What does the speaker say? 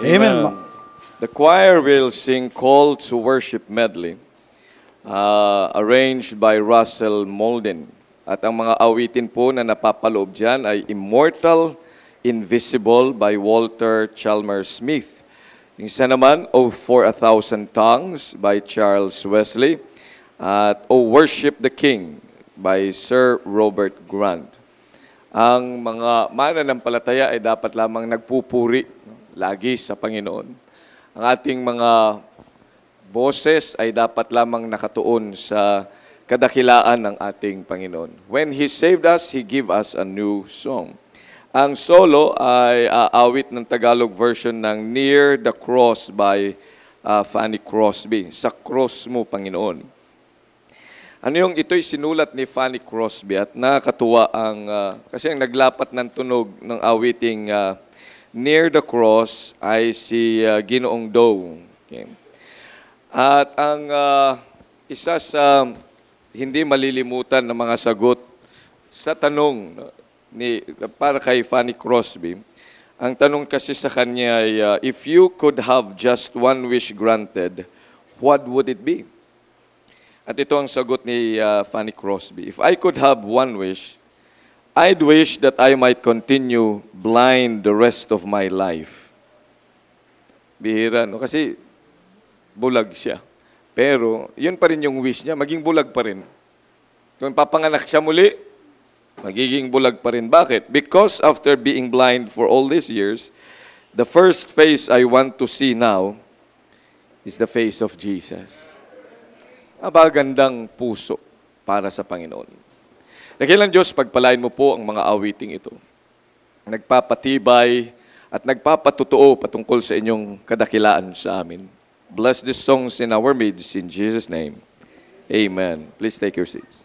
Amen. The choir will sing Call to Worship medley, arranged by Russell Molden. At ang mga awitin po na napapaloob dyan ay Immortal, Invisible by Walter Chalmers Smith. Yung isa naman, O for a Thousand Tongues by Charles Wesley. At O Worship the King by Sir Robert Grant. Ang mga mananampalataya ay dapat lamang nagpupuri lagi sa Panginoon. Ang ating mga boses ay dapat lamang nakatuon sa kadakilaan ng ating Panginoon. When He saved us, He gave us a new song. Ang solo ay aawit ng Tagalog version ng Near the Cross by Fanny Crosby. Sa cross mo, Panginoon. Ano yung ito'y sinulat ni Fanny Crosby at nakakatuwa kasi ang naglapat ng tunog ng awiting Near the Cross ay si Ginoong Doe. Okay. At ang isa sa hindi malilimutan na mga sagot sa tanong para kay Fanny Crosby, ang tanong kasi sa kanya ay, if you could have just one wish granted, what would it be? At ito ang sagot ni Fanny Crosby. If I could have one wish, I'd wish that I might continue blind the rest of my life. Bihira, no? Kasi bulag siya. Pero, yun pa rin yung wish niya, maging bulag pa rin. Kung papanganak siya muli, magiging bulag pa rin. Bakit? Because after being blind for all these years, the first face I want to see now is the face of Jesus. Abagandang puso para sa Panginoon. Dakilang Diyos, pagpalain mo po ang mga awiting ito. Nagpapatibay at nagpapatutuo patungkol sa inyong kadakilaan sa amin. Bless these songs in our midst, in Jesus' name. Amen. Please take your seats.